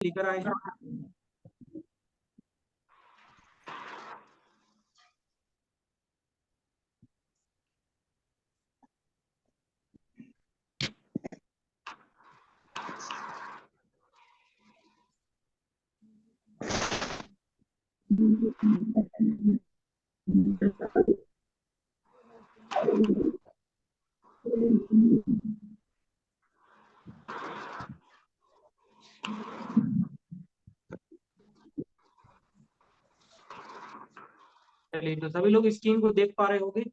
लेकर आए हैं। चलिए, तो सभी लोग स्क्रीन को देख पा रहे होंगे।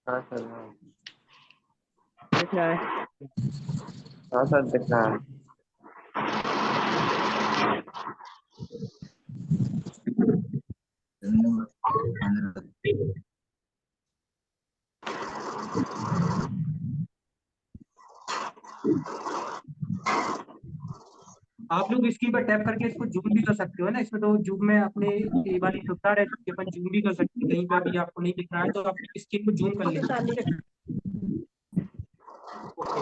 हाँ सर। दिख रहा है। हाँ सर दिख रहा है। आप लोग स्क्रीन पर टैप करके इसको जूम भी कर सकते हो ना। इसमें तो जूम में अपने ये वाली सुविधा रहती है, अपन जूम भी कर सकते हैं। कहीं पे अभी आपको नहीं दिख रहा है तो आप स्क्रीन को जूम कर लेना, ठीक है। ओके,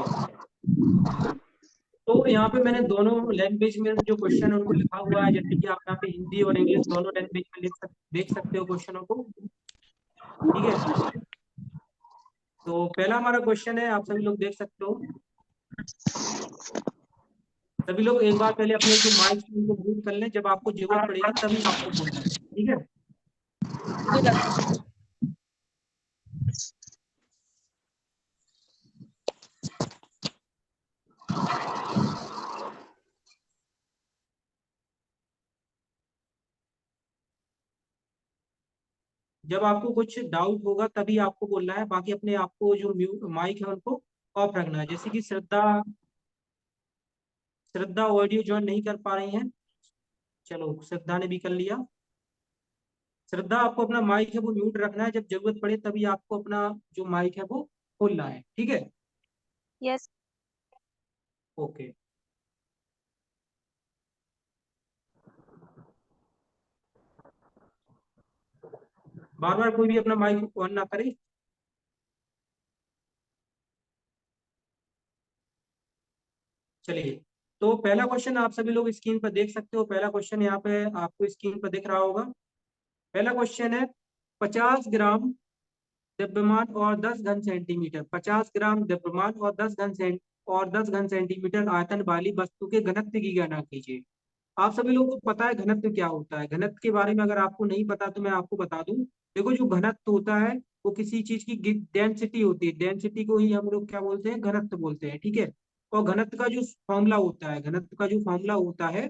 तो यहाँ पे मैंने दोनों लैंग्वेज में जो क्वेश्चन है उनको लिखा हुआ है। जैसे कि आप यहाँ पे हिंदी और इंग्लिश दोनों लैंग्वेज में देख सकते हो क्वेश्चनों को, ठीक है। तो पहला हमारा क्वेश्चन है, आप सभी लोग देख सकते हो। सभी लोग एक बार पहले अपने जो माइक को म्यूट कर लें, जब आपको जरूरत पड़ेगी तभी आपको बोलना है, ठीक है। जब आपको कुछ डाउट होगा तभी आपको बोलना है, बाकी अपने आपको जो म्यूट माइक है उनको ऑफ रखना है। जैसे कि श्रद्धा श्रद्धा ऑडियो ज्वाइन नहीं कर पा रही हैं। चलो, श्रद्धा ने भी कर लिया। श्रद्धा, आपको अपना माइक है वो म्यूट रखना है, जब जरूरत पड़े तभी आपको अपना जो माइक है वो खोलना है, ठीक है। यस। ओके, बार बार कोई भी अपना माइक ऑन ना करे। चलिए, तो पहला क्वेश्चन आप सभी लोग स्क्रीन पर देख सकते हो। पहला क्वेश्चन यहाँ पे आपको स्क्रीन पर दिख रहा होगा। पहला क्वेश्चन है, 50 ग्राम द्रव्यमान और 10 घन सेंटीमीटर, 50 ग्राम द्रव्यमान और 10 घन सेंटीमीटर आयतन वाली वस्तु के घनत्व की गणना कीजिए। आप सभी लोगों को पता है घनत्व क्या होता है। घनत्व के बारे में अगर आपको नहीं पता तो मैं आपको बता दूं। देखो, जो घनत्व होता है वो किसी चीज की डेंसिटी होती है। डेंसिटी को ही हम लोग क्या बोलते हैं, घनत्व बोलते हैं, ठीक है। और घनत्व का जो फॉर्मूला होता है, घनत्व का जो फॉर्मूला होता है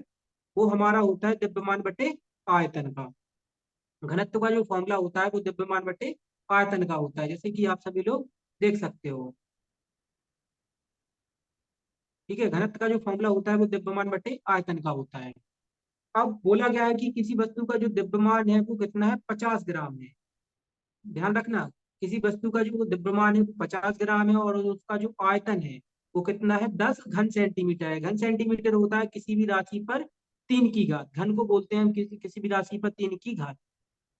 वो हमारा होता है द्रव्यमान बटे आयतन का। घनत्व का जो फॉर्मूला होता है वो द्रव्यमान बटे आयतन का होता है, जैसे कि आप सभी लोग देख सकते हो, ठीक है। घनत्व का जो फॉर्मूला होता है वो द्रव्यमान बटे आयतन का होता है। अब बोला गया है कि किसी वस्तु का जो द्रव्यमान है वो कितना है, 50 ग्राम है। ध्यान रखना, किसी वस्तु का जो द्रव्यमान है वो 50 ग्राम है और उसका जो आयतन है वो कितना है, 10 घन सेंटीमीटर है। घन सेंटीमीटर होता है किसी भी राशि पर 3 की घात। घन को बोलते हैं हम किसी भी राशि पर 3 की घात।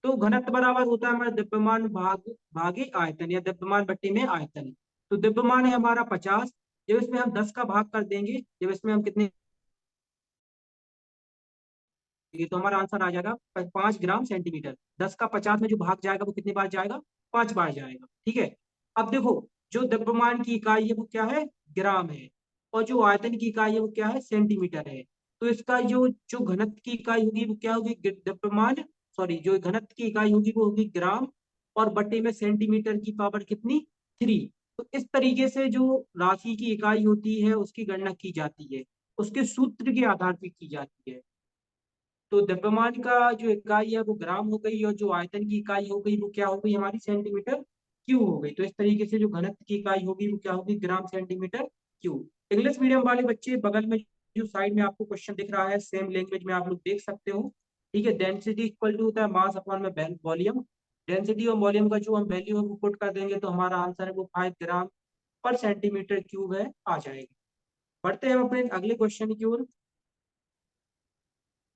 तो घनत्व बराबर होता है हमारा द्रव्यमान भागे आयतन, या द्रव्यमान बट्टे में आयतन। तो द्रव्यमान है हमारा 50। जब इसमें हम 10 का भाग कर देंगे, जब इसमें हम कितने, ये तो हमारा आंसर आ जाएगा 5 ग्राम सेंटीमीटर। 10 का 50 में जो भाग जाएगा वो कितने बार जाएगा, 5 बार जाएगा, ठीक है। अब देखो, जो द्रव्यमान की इकाई है वो क्या है, ग्राम है। और जो आयतन की इकाई है वो क्या है, सेंटीमीटर है। तो इसका जो जो घनत्व की इकाई होगी वो क्या होगी, द्रव्यमान, सॉरी, जो घनत्व की इकाई होगी वो होगी ग्राम, और बटे में सेंटीमीटर की पावर कितनी, 3। तो इस तरीके से जो राशि की इकाई होती है उसकी गणना की जाती है, उसके सूत्र के आधार पर की जाती है। तो द्रव्यमान का जो इकाई है वो ग्राम हो गई, और जो आयतन की इकाई हो गई वो क्या हो गई, हमारी सेंटीमीटर क्यूब हो गई। तो इस तरीके से जो घनत्व की इकाई होगी वो क्या होगी, gram centimetre cube. English medium वाले बच्चे, बगल में जो साइड में आपको क्वेश्चन दिख रहा है सेम लैंग्वेज में आप लोग देख सकते हो। ठीक है। डेंसिटी इक्वल टू होता है मास अपॉन में वॉल्यूम। डेंसिटी और वॉल्यूम का जो हम वैल्यू है वो पुट कर देंगे तो हमारा आंसर है वो 5 ग्राम पर सेंटीमीटर क्यूब है, आ जाएगा। बढ़ते हैं हम अपने अगले क्वेश्चन की ओर।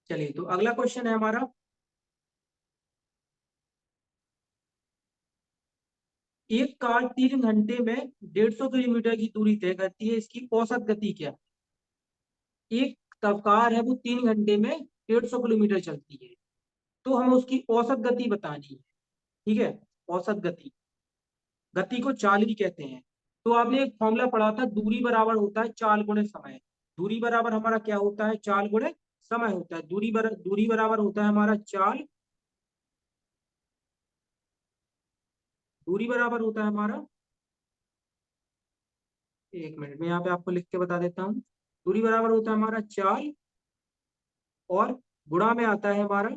चलिए, तो अगला क्वेश्चन है हमारा, एक कार 3 घंटे में 150 किलोमीटर की दूरी तय करती है, इसकी औसत गति क्या है? एक कार है वो 3 घंटे में 150 किलोमीटर चलती है, तो हमें उसकी औसत गति बतानी है। ठीक है, औसत गति, गति को चाल भी कहते हैं। तो आपने एक फॉर्मूला पढ़ा था, दूरी बराबर होता है चाल गुणे समय। दूरी बराबर हमारा क्या होता है? चाल गुणे समय होता है। दूरी बराबर होता है हमारा चाल, दूरी बराबर होता है हमारा, एक मिनट में यहाँ पे आपको लिख के बता देता हूँ। दूरी बराबर होता है हमारा चाल, और गुणा में आता है हमारा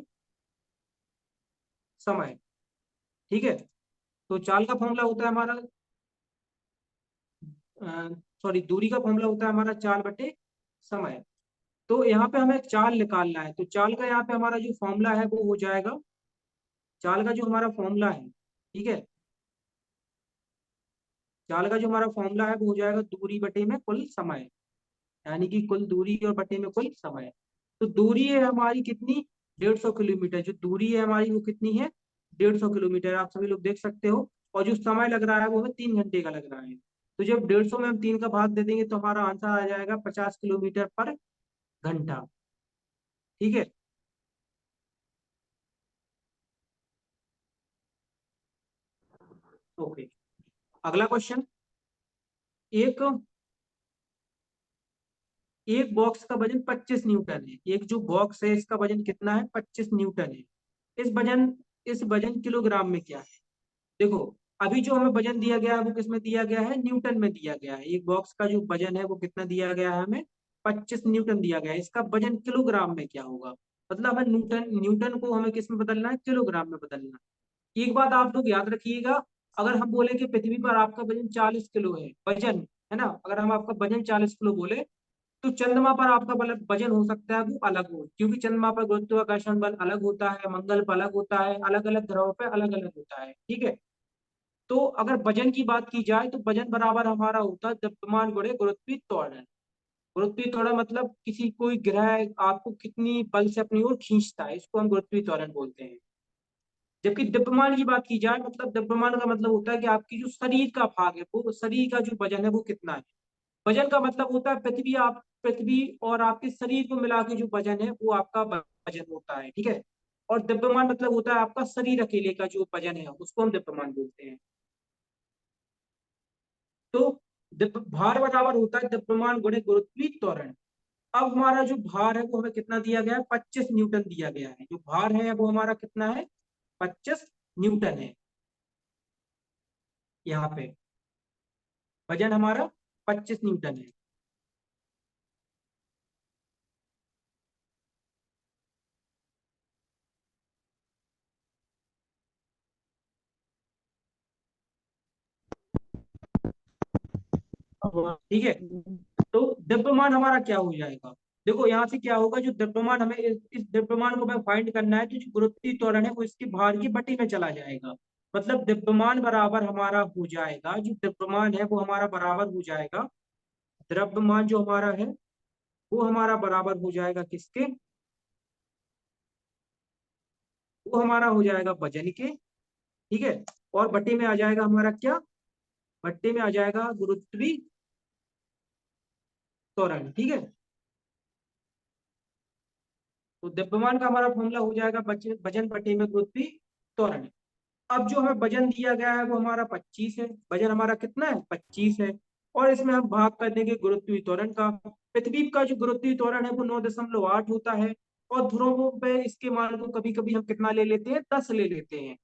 समय। ठीक है, तो चाल का फॉर्मूला होता है हमारा, सॉरी, दूरी का फॉर्मूला होता है हमारा चाल बटे समय। तो यहाँ पे हमें चाल निकालना है, तो चाल का यहाँ पे हमारा जो फॉर्मूला है वो हो जाएगा, चाल का जो हमारा फॉर्मूला है, ठीक है, चाल का जो हमारा फॉर्मूला है वो हो जाएगा दूरी बटे में कुल समय, यानी कि कुल दूरी और बटे में कुल समय। तो दूरी है हमारी कितनी? 150 किलोमीटर। जो दूरी है हमारी वो कितनी है? 150 किलोमीटर, आप सभी लोग देख सकते हो। और जो समय लग रहा है वो हमें 3 घंटे का लग रहा है। तो जब 150 में हम 3 का भाग दे देंगे तो हमारा आंसर आ जाएगा 50 किलोमीटर पर घंटा। ठीक है। ओके, अगला क्वेश्चन, एक एक बॉक्स का वजन 25 न्यूटन है। एक जो बॉक्स है इसका वजन कितना है? 25 न्यूटन है। इस वजन किलोग्राम में क्या है? देखो, अभी जो हमें वजन दिया गया है वो किस में दिया गया है? न्यूटन में दिया गया है। एक बॉक्स का जो वजन है वो कितना दिया गया है हमें? 25 न्यूटन दिया गया है। इसका वजन किलोग्राम में क्या होगा? मतलब हमें न्यूटन न्यूटन को हमें किस में बदलना है? किलोग्राम में बदलना है। एक बात आप लोग याद रखिएगा, अगर हम बोले कि पृथ्वी पर आपका वजन 40 किलो है, वजन, है ना, अगर हम आपका वजन 40 किलो बोले, तो चंद्रमा पर आपका वजन हो सकता है वो अलग हो, क्योंकि चंद्रमा पर गुरुत्वाकर्षण बल अलग होता है, मंगल पर अलग होता है, अलग अलग ग्रहों पे अलग अलग होता है। ठीक है, तो अगर वजन की बात की जाए तो वजन बराबर हमारा होता है द्रव्यमान गुणे गुरुत्वीय त्वरण। गुरुत्वीय त्वरण मतलब किसी कोई ग्रह आपको कितनी बल से अपनी ओर खींचता है, इसको हम गुरुत्वीय त्वरण बोलते हैं। जबकि द्रव्यमान की बात की जाए, मतलब द्रव्यमान का मतलब होता है कि आपकी जो शरीर का भाग है, वो शरीर का जो वजन है वो कितना है। वजन का मतलब होता है पृथ्वी और आपके शरीर को मिला के जो वजन है वो आपका वजन होता है। ठीक है, और द्रव्यमान मतलब होता है आपका शरीर अकेले का जो वजन है उसको हम द्रव्यमान बोलते हैं। तो भार बराबर होता है द्रव्यमान गुणे गुरुत्वीय त्वरण। अब हमारा जो भार है वो हमें कितना दिया गया है? 25 न्यूटन दिया गया है। जो भार है वो हमारा कितना है? 25 न्यूटन है। यहाँ पे वजन हमारा 25 न्यूटन है। ठीक है, तो द्रव्यमान हमारा क्या हो जाएगा? देखो यहाँ से क्या होगा, जो द्रव्यमान हमें इस द्रव्यमान को हमें फाइंड करना है, तो जो गुरुत्वीय त्वरण है वो इसके भार की बटी में चला जाएगा। मतलब द्रव्यमान बराबर हमारा हो जाएगा, जो द्रव्यमान है वो हमारा बराबर हो जाएगा, द्रव्यमान जो हमारा है वो हमारा बराबर हो जाएगा किसके? वो हमारा हो जाएगा वजन के। ठीक है, और बटे में आ जाएगा हमारा क्या? बट्टे में आ जाएगा गुरुत्वीय त्वरण। ठीक है, तो द्रव्यमान का हमारा फॉर्मूला हो जाएगा वजन बटे में गुरुत्वीय त्वरण। अब जो हमें वजन दिया गया है वो हमारा 25 है। वजन हमारा कितना है? 25 है। और इसमें हम भाग कर देंगे गुरुत्वीय त्वरण का। पृथ्वी का जो गुरुत्वीय त्वरण है वो 9.8 होता है। और ध्रुवों पे इसके मान को कभी कभी हम कितना ले लेते हैं? 10 ले लेते हैं।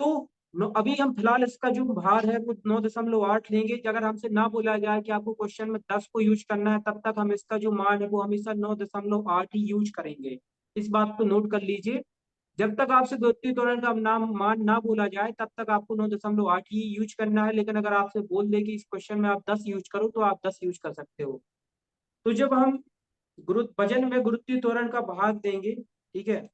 तो अभी हम फिलहाल इसका जो भार है वो 9.8 लेंगे। अगर हमसे ना बोला जाए कि आपको क्वेश्चन में 10 को यूज करना है, तब तक हम इसका जो मान है वो हमेशा 9.8 ही यूज करेंगे। इस बात को नोट कर लीजिए। जब तक आपसे गुरुत्वीय त्वरण का नाम मान ना बोला जाए तब तक आपको 9.8 ही यूज करना है। लेकिन अगर आपसे बोल दे कि इस क्वेश्चन में आप 10 यूज करो, तो आप 10 यूज कर सकते हो। तो जब हम वजन में गुरुत्वीय त्वरण का भाग देंगे, ठीक है,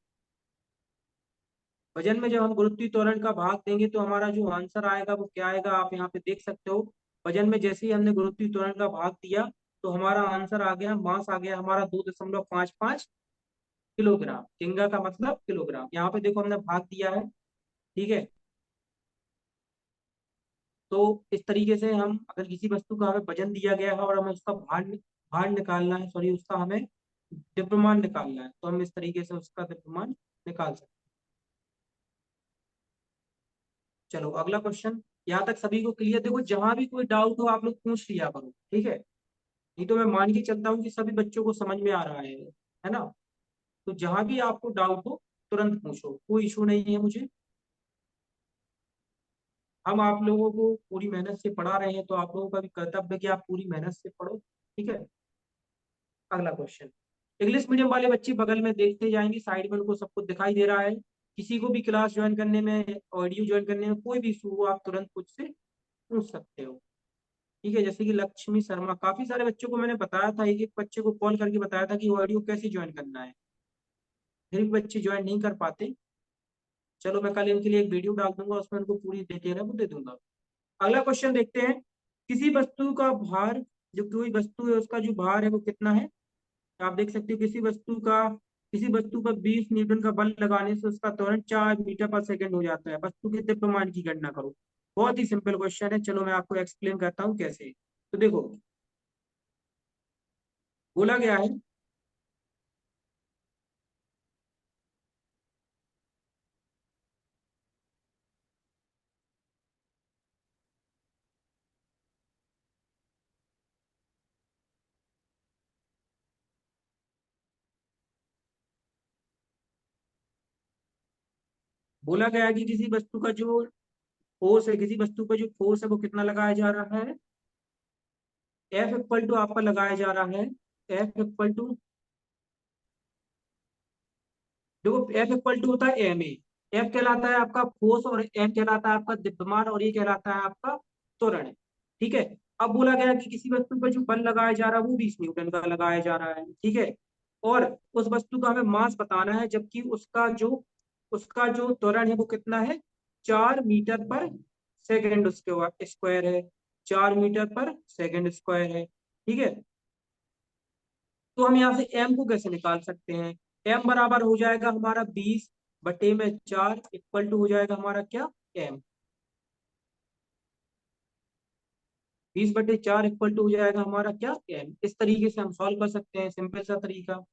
वजन में जब हम गुरुत्वीय त्वरण का भाग देंगे तो हमारा जो आंसर आएगा वो क्या आएगा, आप यहाँ पे देख सकते हो। वजन में जैसे ही हमने गुरुत्वीय त्वरण का भाग दिया तो हमारा आंसर आ गया, मास आ गया हमारा 2.55 किलोग्राम। किंगा का मतलब किलोग्राम। यहाँ पे देखो हमने भाग दिया है, ठीक है। तो इस तरीके से हम, अगर किसी वस्तु का हमें वजन दिया गया है और हमें उसका भार भार निकालना है, सॉरी उसका हमें द्रव्यमान निकालना है, तो हम इस तरीके से उसका द्रव्यमान निकाल सकते हैं। चलो अगला क्वेश्चन। यहाँ तक सभी को क्लियर? देखो जहां भी कोई डाउट हो आप लोग पूछ लिया करो, ठीक है। नहीं तो मैं मान के चलता हूँ कि सभी बच्चों को समझ में आ रहा है ना। तो जहां भी आपको डाउट हो तुरंत पूछो, कोई इशू नहीं है मुझे। हम आप लोगों को पूरी मेहनत से पढ़ा रहे हैं तो आप लोगों का भी कर्तव्य है कि आप पूरी मेहनत से पढ़ो, ठीक है। अगला क्वेश्चन। इंग्लिश मीडियम वाले बच्चे बगल में देखते जाएंगे, साइड में उनको सब कुछ दिखाई दे रहा है। किसी को भी क्लास ज्वाइन करने में, ऑडियो ज्वाइन करने में कोई भी इशू हो आप तुरंत मुझसे पूछ सकते हो, ठीक है। जैसे कि लक्ष्मी शर्मा, काफी सारे बच्चों को मैंने बताया था, एक एक बच्चे को कॉल करके बताया था कि ऑडियो कैसे ज्वाइन करना है, फिर भी बच्चे ज्वाइन नहीं कर पाते। चलो मैं कल इनके लिए एक वीडियो डाल दूंगा, उसमें उनको पूरी डिटेल है वो दे दूंगा। अगला क्वेश्चन देखते हैं। किसी वस्तु का भार, जो कोई वस्तु है उसका जो भार है वो कितना है। आप देख सकते हो किसी वस्तु पर 20 न्यूटन का बल लगाने से उसका त्वरण 4 मीटर पर सेकंड हो जाता है। वस्तु के द्रव्यमान की गणना करो। बहुत ही सिंपल क्वेश्चन है, चलो मैं आपको एक्सप्लेन करता हूँ कैसे। तो देखो बोला गया है, बोला गया है कि किसी वस्तु का जो फोर्स है, किसी वस्तु पर जो फोर्स है वो कितना लगाया जा रहा है। एफ इक्वल टू आपका लगाया जा रहा है, एफ इक्वल टू, देखो एफ इक्वल टू होता है एम ए। एफ कहलाता है आपका फोर्स और एम कहलाता है आपका द्रव्यमान और ये कहलाता है आपका त्वरण, ठीक है। अब बोला गया कि किसी वस्तु पर जो बल लगाया जा रहा है वो 20 न्यूटन का लगाया जा रहा है, ठीक है। और उस वस्तु का हमें मास बताना है, जबकि उसका जो त्वरण है वो कितना है, 4 मीटर पर सेकेंड उसके स्क्वायर है, 4 मीटर पर सेकेंड स्क्वायर है, ठीक है। तो हम यहाँ से m को कैसे निकाल सकते हैं। m बराबर हो जाएगा हमारा 20/4 इक्वल टू हो जाएगा हमारा क्या, m। 20/4 इक्वल टू हो जाएगा हमारा क्या, m। इस तरीके से हम सॉल्व कर सकते हैं, सिंपल सा तरीका।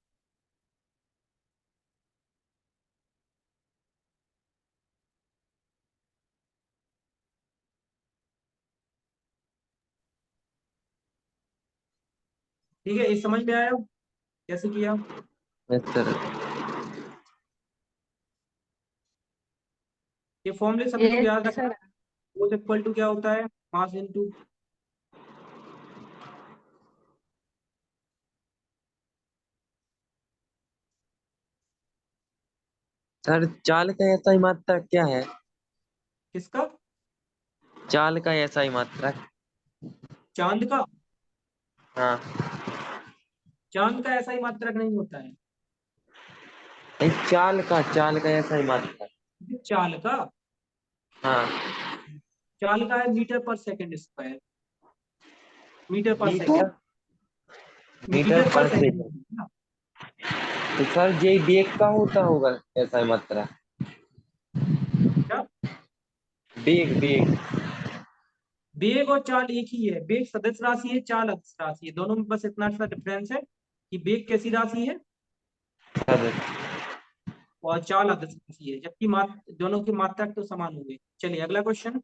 ठीक है, ये समझ में आया कैसे किया। Yes sir. ये फॉर्मूले सभी लोग यस याद रखना। सर। फोर्स इक्वल टू क्या होता है, मास इनटू, सर चाल का ऐसा ही मात्रा क्या है? किसका, चाल का ऐसा ही मात्रा। चांद का। हाँ। चांद का ऐसा ही मात्रक नहीं होता है। नहीं, चाल का ऐसा ही मात्रा। चाल का, हाँ। चाल का है मीटर पर सेकंड स्क्वायर, मीटर पर मीटर, सेकंड, मीटर मीटर पर पर सेकंड। सेकंड। तो सर ये वेग का होता होगा ऐसा ही मात्रा। क्या, वेग वेग। वेग और चाल एक ही है। वेग सदिश राशि है, चाल अदिश राशि है, दोनों में बस इतना सा डिफरेंस है कि वेग कैसी राशि है सर और चाल अदिश राशि है, जबकि दोनों की मात्रक तो समान होंगे। चलिए अगला क्वेश्चन।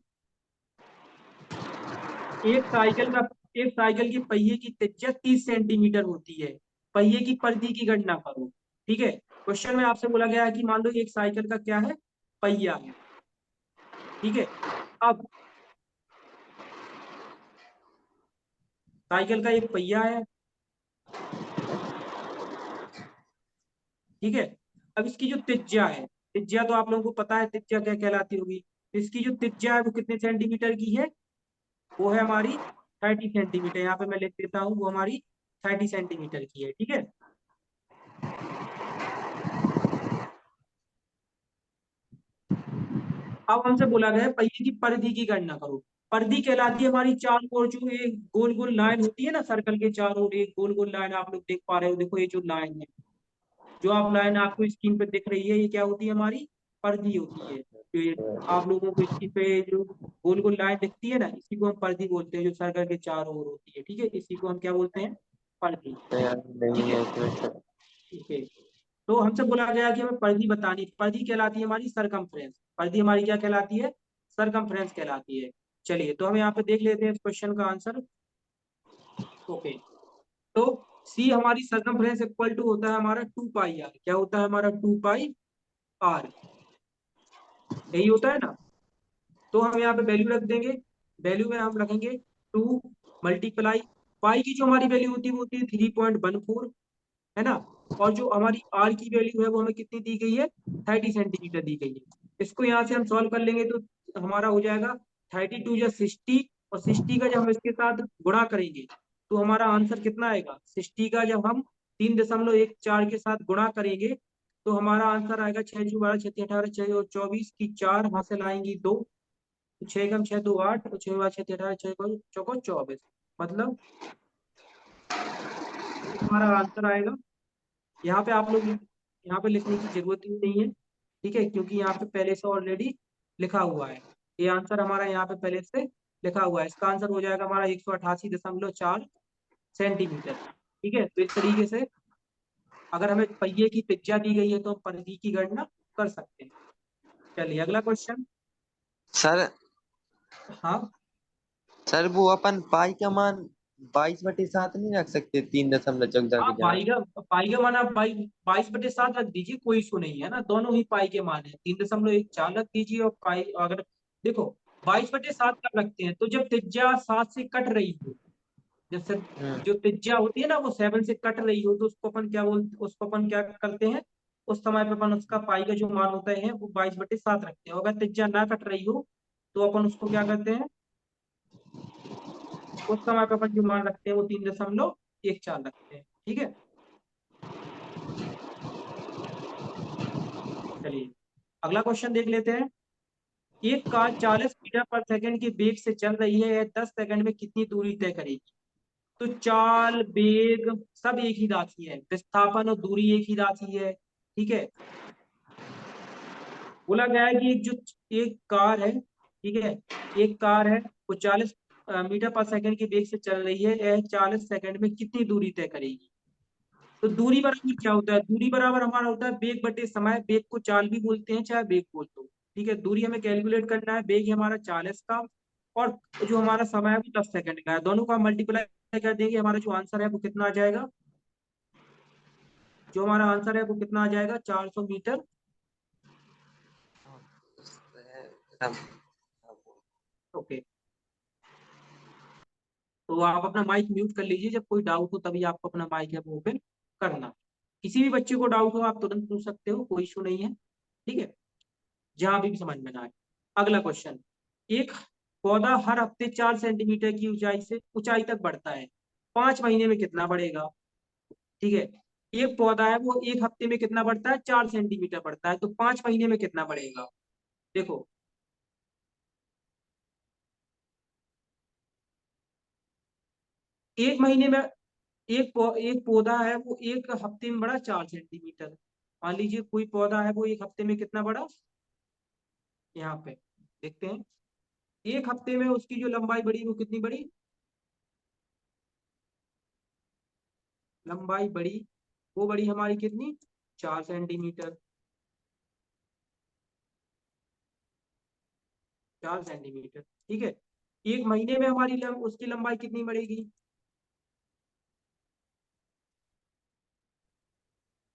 एक साइकिल का, एक साइकिल की पहिए की त्रिज्या 30 सेंटीमीटर होती है। पहिए की परिधि की गणना करो, ठीक है। क्वेश्चन में आपसे बोला गया है कि मान लो एक साइकिल का क्या है, पहिया है, ठीक है। अब साइकिल का एक पहिया है, ठीक है। अब इसकी जो त्रिज्या है, त्रिज्या तो आप लोगों को पता है त्रिज्या क्या कहलाती होगी। इसकी जो त्रिज्या है वो कितने सेंटीमीटर की है, वो है हमारी 30 सेंटीमीटर। यहाँ पे मैं लिख देता हूँ, वो हमारी 30 सेंटीमीटर की है, ठीक है। अब हमसे बोला गया है पहिए की परिधि की गणना करो। परिधि कहलाती है हमारी चारों ओर जो एक गोल गोल लाइन होती है ना, सर्कल के चारों ओर एक गोल गोल लाइन आप लोग देख पा रहे हो, देखो ये जो लाइन है, जो आप लाइन आपको स्क्रीन पे दिख रही है, ये क्या होती है, हमारी परिधि होती है। तो ये आप लोगों को स्क्रीन पे जो गोल गोल लाइन दिखती है ना, इसी को हम परिधि बोलते हैं, जो सर्कल के चारों ओर होती है, ठीक है, इसी को हम क्या बोलते हैं, परिधि। यार ठीक नहीं है, है इसमें। ठीक है। तो हमसे बोला गया कि हमें परिधि बतानी, परिधि कहलाती है हमारी सरकमफ्रेंस, परिधि हमारी क्या कहलाती है, सरकमफ्रेंस कहलाती है। चलिए तो हम यहाँ पे देख लेते हैं इस क्वेश्चन का आंसर। ओके, तो सी हमारी सरकमफ्रेंस इक्वल टू होता है हमारा 2 पाई आर, क्या होता है हमारा 2 पाई आर, यही होता है ना। तो हम यहाँ पे वैल्यू रख देंगे, वैल्यू में हम रखेंगे 2 × पाई की जो हमारी वैल्यू होती है वो होती है 3.14, है ना। और जो हमारी आर की वैल्यू है वो हमें कितनी दी गई है, 30 सेंटीमीटर दी गई है। इसको यहाँ से हम सॉल्व कर लेंगे तो हमारा हो जाएगा 32 या 60, और 60 का जब हम इसके साथ गुणा करेंगे तो हमारा आंसर कितना आएगा, 60 का जब हम 3.14 के साथ गुणा करेंगे तो हमारा आंसर आएगा 6×12 6×18 6 और 24 की 4 हासिल आएंगी 2, तो 6 × 6 = 2 8, और 6 × 6 = 18 6 × 4 = 24, मतलब ये हमारा आंसर आएगा। यहाँ पे आप लोग यहाँ पे लिखने की जरूरत ही नहीं है, ठीक है, क्योंकि यहाँ पे पहले से ऑलरेडी लिखा हुआ है। ये आंसर हमारा यहाँ पे पहले से लिखा हुआ है, इसका आंसर हो जाएगा हमारा 188.4 सेंटीमीटर। ठीक है, तो इस तरीके से अगर हमें पहिए की त्रिज्या दी गई है तो हम परिधि की गणना कर सकते हैं। चलिए अगला क्वेश्चन। सर हाँ, सर वो अपन पाई का मान 22/7 नहीं रख सकते, 3 दशमलव हाँ की जगह? पाई का मान आप 22/7 रख दीजिए, कोई इशू नहीं है ना, दोनों ही पाई के मान है, 3.14 रख दीजिए, और पाई अगर देखो 22/7 कब रखते हैं, तो जब त्रिज्या 7 से कट रही हो, जैसे हम्म। जो त्रिज्या होती है ना वो 7 से कट रही हो, तो उसको अपन क्या करते हैं, उस समय पे अपन उसका पाई का जो मान होता है वो 22/7 रखते हैं। अगर त्रिज्या ना कट रही हो तो अपन उसको क्या करते हैं, उस समय पे अपन जो मान रखते हैं वो 3.14 रखते हैं, ठीक है। चलिए अगला क्वेश्चन देख लेते हैं। एक कार 40 मीटर पर सेकंड के वेग से चल रही है, यह 10 सेकंड में कितनी दूरी तय करेगी। तो चाल, वेग सब एक ही राशि है, विस्थापन और दूरी एक ही राशि है, ठीक है। बोला गया है कि एक कार है, ठीक है, एक कार है, वो 40 मीटर पर सेकंड के वेग से चल रही है, यह 40 सेकंड में कितनी दूरी तय करेगी। तो दूरी बराबर क्या होता है, दूरी बराबर हमारा होता है वेग बटे समय, वेग को चाल भी बोलते हैं चाहे वेग बोल दो, ठीक है। दूरी हमें कैलकुलेट करना है, वेग है हमारा 40 का, और जो हमारा समय है वो 10 सेकंड का है, दोनों का मल्टीप्लाई कर देंगे, हमारा जो आंसर है वो कितना आ जाएगा, जो हमारा आंसर है वो कितना आ जाएगा, 400 मीटर। ओके, तो आप अपना माइक म्यूट कर लीजिए, जब कोई डाउट हो तभी आपको अपना माइक है वो ओपन करना। किसी भी बच्चे को डाउट हो आप तुरंत पूछ सकते हो, कोई इशू नहीं है, ठीक है, जहां भी समझ में ना आए। अगला क्वेश्चन। एक पौधा हर हफ्ते 4 सेंटीमीटर की ऊंचाई तक बढ़ता है, 5 महीने में कितना बढ़ेगा, ठीक है। एक पौधा है वो एक हफ्ते में कितना बढ़ता है, 4 सेंटीमीटर बढ़ता है, तो 5 महीने में कितना बढ़ेगा। देखो, एक महीने में एक पौधा है वो एक हफ्ते में बढ़ा 4 सेंटीमीटर। मान लीजिए कोई पौधा है वो एक हफ्ते में कितना बढ़ा, यहाँ पे देखते हैं, एक हफ्ते में उसकी जो लंबाई बढ़ी वो कितनी बढ़ी, लंबाई बढ़ी, वो बढ़ी हमारी कितनी, 4 सेंटीमीटर, 4 सेंटीमीटर, ठीक है। एक महीने में हमारी उसकी लंबाई कितनी बढ़ेगी,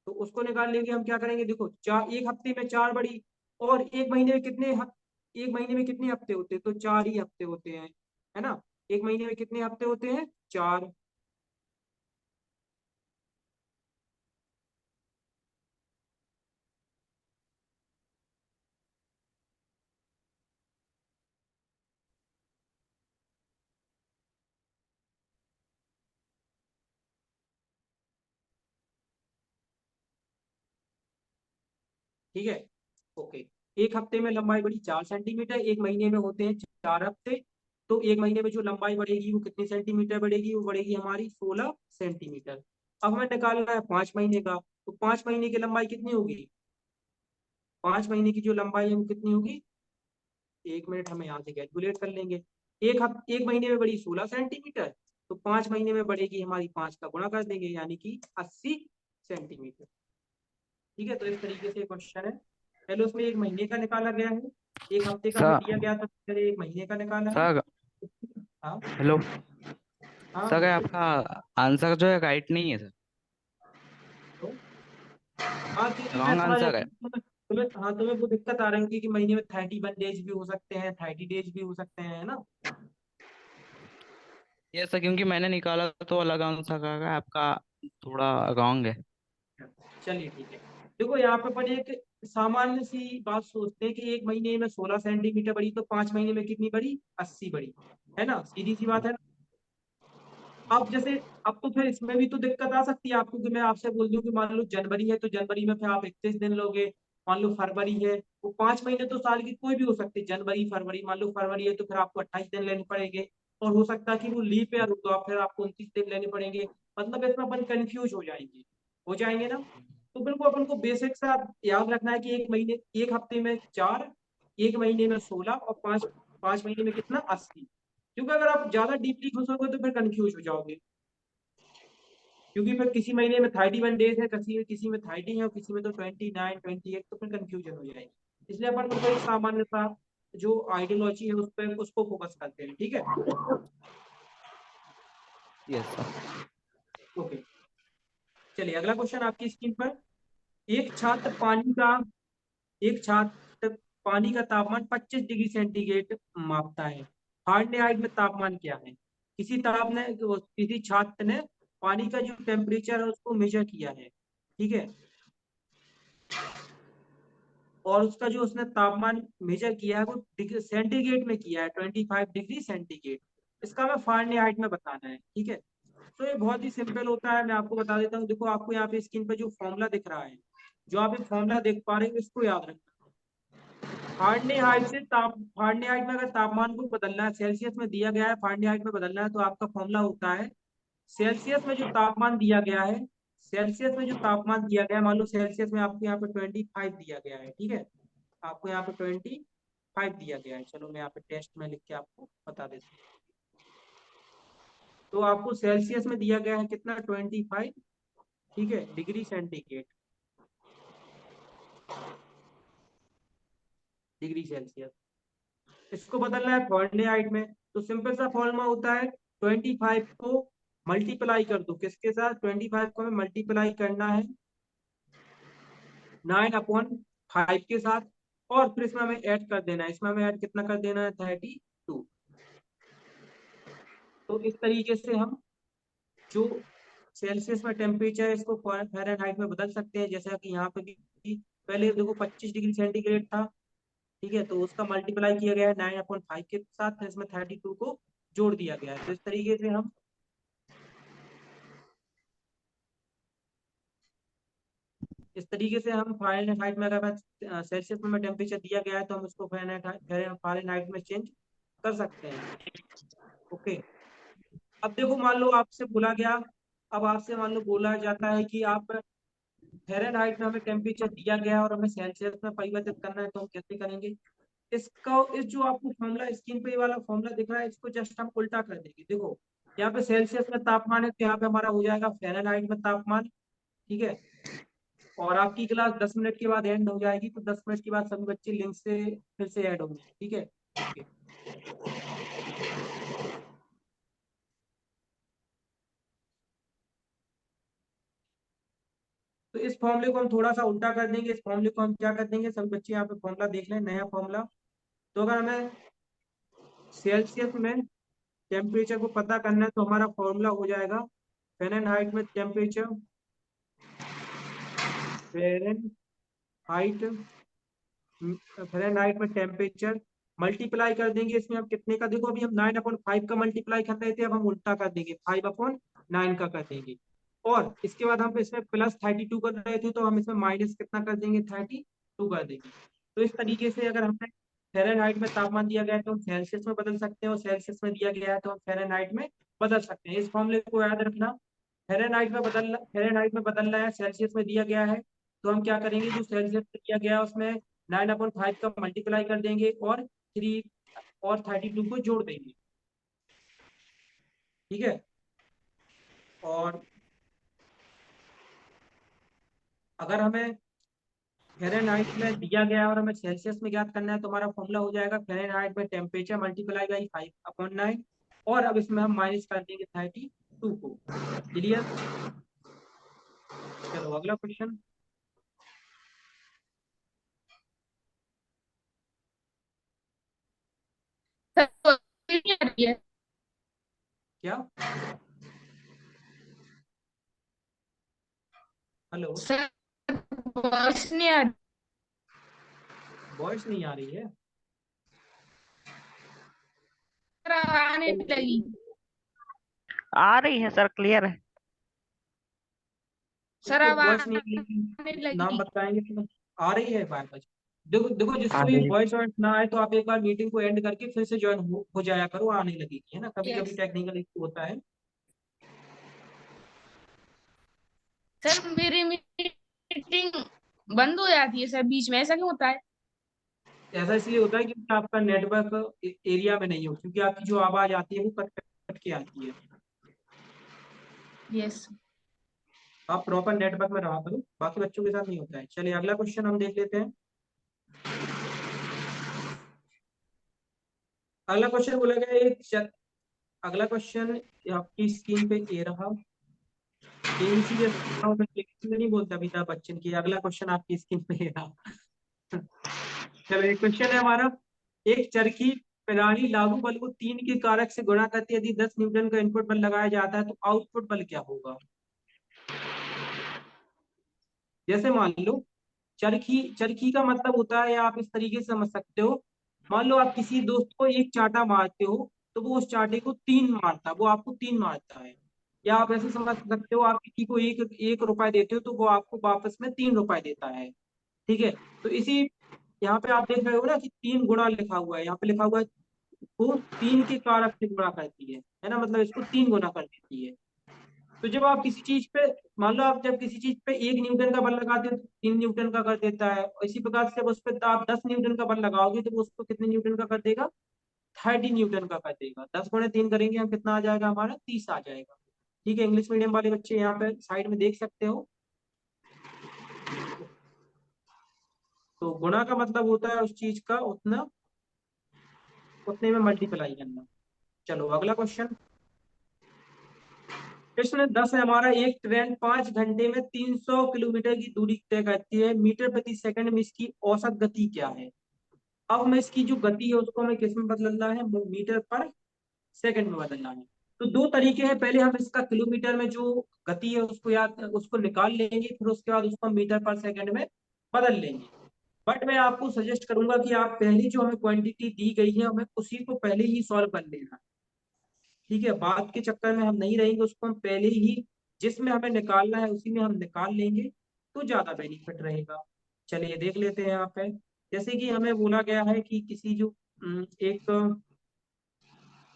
तो उसको निकाल लेंगे हम, क्या करेंगे, देखो चार, एक हफ्ते में 4 बढ़ी, और एक महीने में एक महीने में कितने हफ्ते होते हैं, तो 4 ही हफ्ते होते हैं, है ना। एक महीने में कितने हफ्ते होते हैं, 4, ठीक है। ओके, एक हफ्ते में लंबाई बढ़ी 4 सेंटीमीटर, एक महीने में होते हैं 4 हफ्ते, तो एक महीने में जो लंबाई बढ़ेगी वो कितने सेंटीमीटर बढ़ेगी, वो बढ़ेगी हमारी 16 सेंटीमीटर। अब हमें निकालना है 5 महीने का, तो 5 महीने की लंबाई कितनी होगी, 5 महीने की जो लंबाई है वो कितनी होगी, 1 मिनट हमें यहाँ से कैलकुलेट कर लेंगे। एक महीने में बढ़ी 16 सेंटीमीटर, तो 5 महीने में बढ़ेगी हमारी, 5 का गुणा कर देंगे यानी कि 80 सेंटीमीटर। ठीक है, तो इस तरीके से क्वेश्चन है। पहले उसमें एक महीने का निकाला गया है, एक हफ्ते का हमें सर दिया गया था, पहले एक महीने का निकाला है। सर हाँ हेलो हाँ सर, बोलिए। आपका आंसर जो है राइट नहीं है सर, तो हाँ, क्योंकि मैं रॉन्ग थोड़ा आंसर जैसे है। तुम्हें वो दिक्कत आ रही होगी कि महीने में 31 डेज भी हो सकते हैं, 30 डेज भी हो सकते हैं, है ना। ये सर क्योंकि मैंने निकाला तो अलग आंसर आ रहा है, आपका थोड़ा रॉन्ग है। चलिए ठीक है। देखो यहाँ पे अपन एक सामान्य सी बात सोचते हैं कि एक महीने में 16 सेंटीमीटर बढ़ी, तो 5 महीने में कितनी बढ़ी, 80 बढ़ी, है ना, सीधी सी बात है ना। अब जैसे, अब तो फिर इसमें भी तो दिक्कत आ सकती है आपको कि मैं आपसे बोल दूं कि मान लो जनवरी है तो जनवरी में फिर आप 31 दिन लोगे, मान लो फरवरी है, वो 5 महीने तो साल की कोई भी हो सकती है, जनवरी फरवरी, मान लो फरवरी है तो फिर आपको 28 दिन लेने पड़ेंगे, और हो सकता है कि वो लीप ईयर हो तो आप फिर आपको 29 दिन लेने पड़ेंगे। मतलब इसमें अपन कंफ्यूज हो जाएंगे ना। तो बिल्कुल अपन को बेसिक सा याद रखना है कि एक हफ्ते में 4, एक महीने में 16, और 5 5 महीने में कितना, 80। क्योंकि अगर आप ज्यादा डीपली घुसोगे तो फिर कंफ्यूज हो जाओगे, क्योंकि फिर किसी महीने में 31 डेज है, किसी किसी में 30 है, और किसी में तो 29 28, तो फिर कंफ्यूजन हो जाएगी। इसलिए अपन बिल्कुल एक सामान्य सा जो आइडियोलॉजी है उस पर, उसको फोकस करते हैं, ठीक है। Yes sir. ओके, चलिए अगला क्वेश्चन आपकी स्क्रीन पर। एक छात्र पानी का एक छात्र पानी का तापमान 25 डिग्री सेंटीग्रेड मापता है, फारेनहाइट में तापमान क्या है। किसी छात्र ने पानी का जो टेम्परेचर है उसको मेजर किया है, ठीक है, और उसका जो उसने तापमान मेजर किया है वो सेंटीग्रेड में किया है, 25 डिग्री सेंटीग्रेड। इसका हमें फारेनहाइट में बताना है, ठीक है। तो ये बहुत ही सिंपल होता है, मैं आपको बता देता हूँ। देखो आपको यहाँ पे स्क्रीन पे जो फॉर्मूला दिख रहा है, जो आप ये फॉर्मूला देख पा रहे हो, इसको याद रखना। फारेनहाइट में अगर तापमान को बदलना है, सेल्सियस में दिया गया है, फारेनहाइट में बदलना है, तो आपका फॉर्मूला होता है सेल्सियस में जो तापमान दिया गया है, सेल्सियस में जो तापमान दिया गया है, मान लो सेल्सियस में आपको यहाँ पे 25 दिया गया है, ठीक है, आपको यहाँ पे 25 दिया गया है। चलो मैं यहाँ पे टेस्ट में लिख के आपको बता देता हूँ। तो आपको सेल्सियस में दिया गया है कितना, 25, ठीक है, डिग्री सेंटीग्रेड, डिग्री सेल्सियस। इसको बदलना है फारेनहाइट में, तो सिंपल सा फॉर्मूला होता है 25 को मल्टीप्लाई कर दो, किसके साथ, 25 को हमें मल्टीप्लाई करना है 9/5 के साथ, और फिर इसमें हमें ऐड कर देना है, इसमें हमें ऐड कितना कर देना है, 32। तो इस तरीके से हम जो सेल्सियस में टेम्परेचर है इसको फ़ारेनहाइट में बदल सकते हैं। जैसा कि यहाँ पे भी पहले देखो 25 डिग्री सेंटीग्रेड था, ठीक है, तो उसका मल्टीप्लाई किया गया है 9/5 के साथ, फिर इसमें 32 को जोड़ दिया गया है। तो इस तरीके से हम फ़ारेनहाइट में, अगर मैं सेल्सियस में टेम्परेचर दिया गया है तो हम उसको फ़ारेनहाइट में चेंज कर सकते हैं। ओके, अब देखो मान लो आपसे बोला गया, अब आपसे मान लो बोला जाता है कि आप फ़ारेनहाइट में हमें टेम्परेचर दिया गया है और हमें सेल्सियस में परिवर्तित करना है, तो हम कैसे करेंगे। इस जो आपको फॉर्मूला स्क्रीन पे ये वाला फॉर्मूला दिख रहा है, इसको जस्ट हम उल्टा कर देंगे। देखो यहाँ पे सेल्सियस में तापमान है, तो यहाँ पे हमारा हो जाएगा फ़ारेनहाइट में तापमान, ठीक है। और आपकी क्लास 10 मिनट के बाद एंड हो जाएगी, तो 10 मिनट के बाद सभी बच्चे लिंक से फिर से ऐड होंगे, ठीक है। ओके, तो इस फॉर्मूले को हम थोड़ा सा उल्टा कर देंगे। इस फॉर्मूले को हम क्या कर देंगे, सभी बच्चे यहाँ पे फॉर्मूला देख लें, नया फॉर्मूला। तो अगर हमें सेल्सियस में टेम्परेचर को पता करना है तो हमारा फॉर्मूला हो जाएगा फ़ारेनहाइट में टेम्परेचर, फ़ारेनहाइट फ़ारेनहाइट में टेम्परेचर मल्टीप्लाई कर देंगे इसमें हम कितने का, देखो अभी हम 9/5 का मल्टीप्लाई कर रहे थे, अब हम उल्टा कर देंगे, 5/9 का कर देंगे। और इसके बाद हम इसमें +32 कर रहे थे, तो हम इसमें माइनस कितना कर देंगे, 32 कर देंगे। तो इस तरीके से अगर हमें फ़ारेनहाइट में तापमान दिया गया है तो हम सेल्सियस में बदल सकते हैं, और सेल्सियस में दिया गया है तो हम फ़ारेनहाइट में बदल सकते हैं। इस फॉर्मूले को याद रखना। फ़ारेनहाइट में बदलना है, सेल्सियस में दिया गया है, तो हम क्या करेंगे, जो सेल्सियस में दिया गया है उसमें 9/5 का मल्टीप्लाई कर देंगे और 3 और 32 को जोड़ देंगे। ठीक है। और अगर हमें फ़ारेनहाइट में दिया गया है और हमें सेल्सियस में ज्ञात करना है, तो हमारा फॉर्मूला हो जाएगा फ़ारेनहाइट में टेम्परेचर मल्टीप्लाई बाई 5/9, और अब इसमें हम माइनस कर देंगे 32 को। क्लियर। चलो अगला क्वेश्चन। सर नहीं आ रही है क्या? हेलो, सर, वॉइस नहीं आ रही। वॉइस नहीं आ रही है? सर, अब आने लगी। आ रही है सर, क्लियर है। सर इसको अब वॉइस नहीं आ रही, आने नाम लगी। बताएंगे तो आ रही है बात। देखो देखो, आ जिसको भी रही है। वॉइस वॉइस ना आए तो आप एक बार मीटिंग को एंड करके फिर से ज्वाइन हो जाया करो, आने लगेगी, है ना। कभी कभी यस टेक्निकल इशू होता है। सर, मेरी मीटिंग बंद हो जाती है सर बीच में, ऐसा क्यों होता है? ऐसा इसलिए होता है क्योंकि आपका नेटवर्क एरिया में नहीं हो, क्योंकि आपकी जो आवाज आती है वो कट कट के आती है। यस। आप प्रॉपर नेटवर्क में रहा करो, बाकी बच्चों के साथ नहीं होता है। चलिए अगला क्वेश्चन हम देख लेते हैं। अगला क्वेश्चन बोला गया अगला क्वेश्चन आपकी स्क्रीन पे ये रहा। केबीसी में नहीं बोलता अमिताभ बच्चन की। अगला क्वेश्चन आपकी स्क्रीन पे ये रहा। चलो एक क्वेश्चन है हमारा। एक चरखी प्रणाली लागू बल को 3 के कारक से गुणा करती है। यदि 10 न्यूटन का इनपुट बल लगाया जाता है तो आउटपुट बल क्या होगा? जैसे मान लो, चरखी चरखी का मतलब होता है, या आप इस तरीके से समझ सकते हो। मान लो आप किसी दोस्त को एक चांटा मारते हो, तो वो उस चांटे को 3 मारता है, वो आपको 3 मारता है। या आप ऐसे समझ सकते हो, आप किसी को एक एक रुपए देते हो तो वो आपको वापस में 3 रुपए देता है। ठीक है। तो इसी यहाँ पे आप देख रहे हो ना कि 3 गुणा लिखा हुआ है, यहाँ पे लिखा हुआ है वो 3 के कारक से गुणा करती है ना, मतलब इसको 3 गुना कर देती है। तो जब आप किसी चीज पे, मान लो आप जब किसी चीज पे 1 न्यूटन का बल लगाते हो तो 3 न्यूटन का कर देता है, और इसी प्रकार से जब उस पर आप 10 न्यूटन का बल लगाओगे तो वो उसको कितने न्यूटन का कर देगा? 30 न्यूटन का कर देगा। 10 × 3 करेंगे हम, कितना आ जाएगा हमारा? 30 आ जाएगा। ठीक है। इंग्लिश मीडियम वाले बच्चे यहाँ पे साइड में देख सकते हो। तो गुणा का मतलब होता है उस चीज का उतना, उतने में मल्टीप्लाई करना। चलो अगला क्वेश्चन। प्रश्न 10 है हमारा। एक ट्रेन 5 घंटे में 300 किलोमीटर की दूरी तय करती है। मीटर प्रति सेकंड में इसकी औसत गति क्या है? अब हमें इसकी जो गति है उसको हमें किस में बदलना है? मीटर पर सेकंड में बदलना है। तो दो तरीके हैं। पहले हम इसका किलोमीटर में जो गति है उसको निकाल लेंगे, फिर उसके बाद उसको मीटर पर सेकंड में बदल लेंगे। बट मैं आपको सजेस्ट करूंगा कि आप पहली जो हमें क्वांटिटी दी गई है, हमें उसी को पहले ही सॉल्व कर लेना। ठीक है। बात के चक्कर में हम नहीं रहेंगे, उसको हम पहले ही जिसमें हमें निकालना है उसी में हम निकाल लेंगे, तो ज्यादा बेनिफिट रहेगा। चलिए देख लेते हैं यहाँ पे। जैसे कि हमें बोला गया है कि किसी जो एक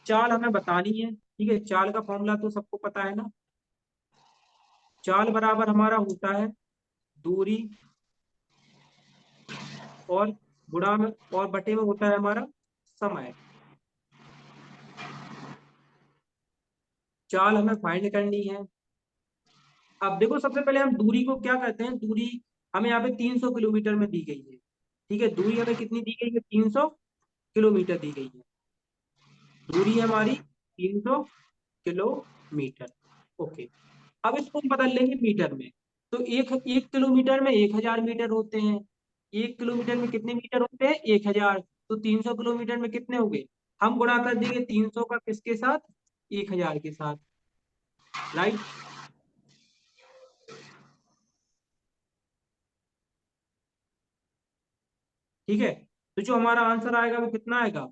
चाल हमें बतानी है। ठीक है। चाल का फॉर्मूला तो सबको पता है ना। चाल बराबर हमारा होता है दूरी और गुणा में और बटे में होता है हमारा समय। चाल हमें फाइंड करनी है। अब देखो, सबसे पहले हम दूरी को क्या करते हैं, दूरी हमें यहाँ पे 300 किलोमीटर में दी गई है। ठीक है। दूरी हमें कितनी दी गई है? 300 किलोमीटर दी गई है। दूरी है हमारी 300 किलोमीटर। ओके। अब इसको हम बदल लेंगे मीटर में। तो एक एक किलोमीटर में 1000 मीटर होते हैं। 1 किलोमीटर में कितने मीटर होते हैं? 1000। तो 300 किलोमीटर में कितने हो गए? हम गुणा कर देंगे 300 का किसके साथ? 1000 के साथ। राइट। ठीक है। तो जो हमारा आंसर आएगा वो कितना आएगा?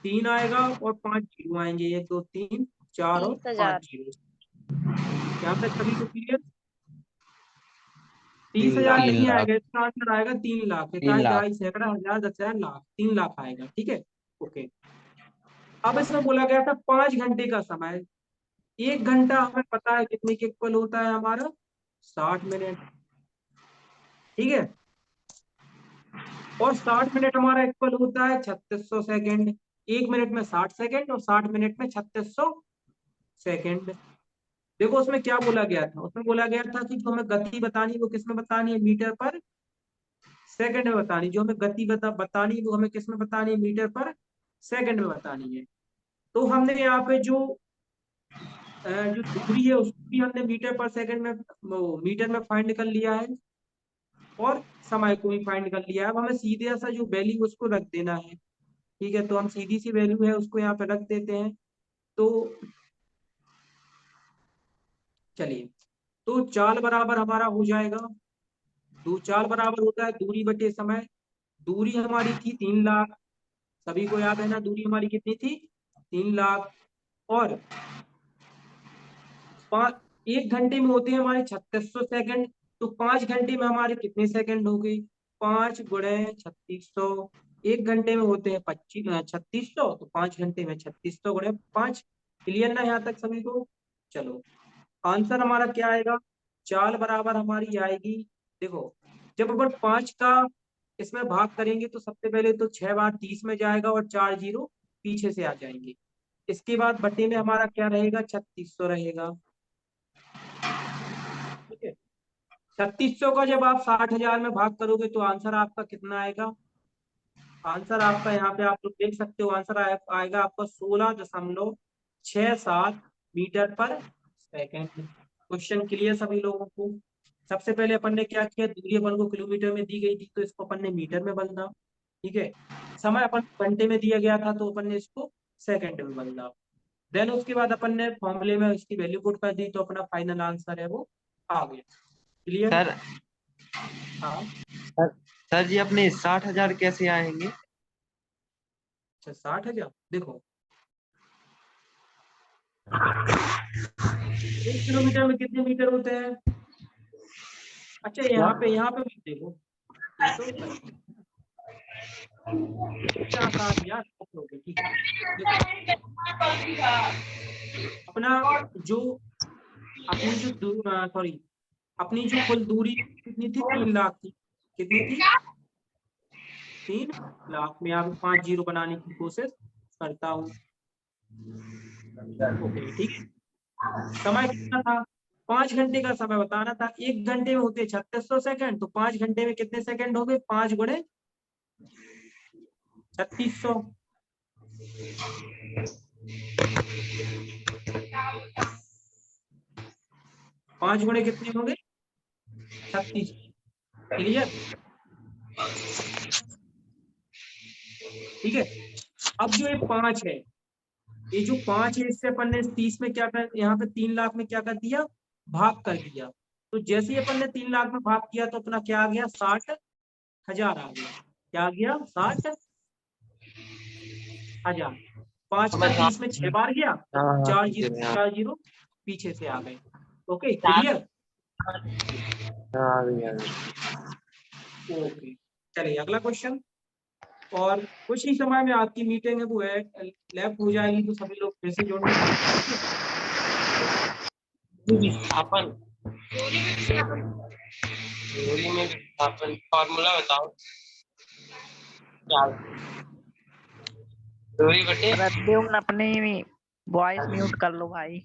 3 आएगा और 5 जीरो आएंगे। 1 2 3 4 और 5 जीरो। यहाँ तक सभी को क्लियर? 30,000 3 नहीं लाख। आएगा, इसका आंसर आएगा 3 लाख। 3 लाख। 2,500 सैकड़ा, 1,000, 10,000, लाख, 3 लाख आएगा। ठीक है, ओके। अब इसमें बोला गया था 5 घंटे का समय। 1 घंटा हमें पता है कितने के इक्वल होता है हमारा, 60 मिनट। ठीक है, और 60 मिनट हमारा इक्वल होता है 3600 सेकेंड। 1 मिनट में 60 सेकेंड और 60 मिनट में 3600 सेकेंड। देखो उसमें क्या बोला गया था, उसमें बोला गया था कि जो हमें गति बतानी है वो किस में बतानी है, मीटर पर सेकंड में बतानी। जो हमें गति बतानी है वो हमें किस में बतानी है, मीटर पर सेकंड में बतानी है। तो हमने यहाँ पे जो दूरी है उसको भी हमने मीटर पर सेकंड में, मीटर में फाइंड कर लिया है, और समय को भी फाइंड कर लिया है। अब हमें सीधे सा जो वैल्यू उसको रख देना है। ठीक है, तो हम सीधी सी वैल्यू है उसको यहाँ पे रख देते हैं। तो चलिए, तो चाल बराबर हमारा हो जाएगा, चाल बराबर होता है दूरी बटे समय। दूरी हमारी थी 3 लाख, सभी को याद है ना, दूरी हमारी कितनी थी, 3 लाख। और 1 घंटे में होते हैं हमारे 3600 सेकंड। तो 5 घंटे में हमारे कितने सेकंड हो गए, 5 गुणे 3600। 1 घंटे में होते हैं 3600, तो 5 घंटे में 3600 गुणे 5। क्लियर ना यहाँ तक सभी को? चलो, आंसर हमारा क्या आएगा, चाल बराबर हमारी आएगी। देखो, जब अपन 5 का इसमें भाग करेंगे तो सबसे पहले तो 6 बार 30 में जाएगा और 4 जीरो पीछे से आ जाएंगे। इसके बाद बटे में हमारा क्या रहेगा, 3600 रहेगा। ठीक है, 3600 का जब आप 60,000 में भाग करोगे तो आंसर आपका कितना आएगा, आंसर आपका यहाँ पे आप लोग देख सकते हो, आंसर आएगा आपका 16.67 मीटर पर सेकंड। क्वेश्चन क्लियर सभी लोगों को? सबसे पहले अपन ने क्या किया, दूरी अपन को किलोमीटर में दी गई थी तो इसको अपन ने मीटर में बदला। ठीक है, समय अपन घंटे में दिया गया था तो अपन ने इसको सेकंड में बदला। देन उसके बाद अपन ने फॉर्मूले में इसकी वैल्यू पुट कर दी तो अपना फाइनल आंसर है वो आ गया। क्लियर? सर हाँ, सर जी अपने 60,000 कैसे आएंगे? अच्छा 60,000। देखो 1 किलोमीटर में कितने मीटर होते हैं? अच्छा यहाँ पे मत देखो, ये तो क्या आसान यार, हो गया। ठीक है, देखो अपना जो अपनी जो सॉरी अपनी जो कुल दूरी कितनी थी, 3 लाख थी। कितनी थी, 3 लाख। में यहाँ पे 5 जीरो बनाने की कोशिश करता हूँ। ओके, ठीक है। समय कितना था, 5 घंटे का समय बताना था। 1 घंटे में होते 3600 सेकंड, तो 5 घंटे में कितने सेकंड हो गए, 5 गुणे 3600। 5 गुणे कितने हो गए, 36। क्लियर? ठीक है, अब जो ये 5 है, ये जो 5 है इससे अपन ने 30 में क्या कर, यहाँ पे 3 लाख में क्या कर दिया, भाग कर दिया। तो जैसे ही अपन ने 3 लाख में भाग किया तो अपना क्या आ गया, 60,000 आ गया। क्या आ गया, 60,000। 5 का 30 में 6 बार गया, हाँ 4 ठीक है जीरो हाँ। 4 जीरो पीछे से आ गए। Okay, clear? हाँ आ गई। ओके, चलिए अगला क्वेश्चन। और कुछ ही समय में आपकी मीटिंग है वो है लैब हो जाएगी, तो सभी लोग फिर से जुड़ना। अपन थ्योरी में अपन फॉर्मूला बताओ क्या, थ्योरी बटे प्रद्युम्न अपनी वॉइस म्यूट कर लो भाई।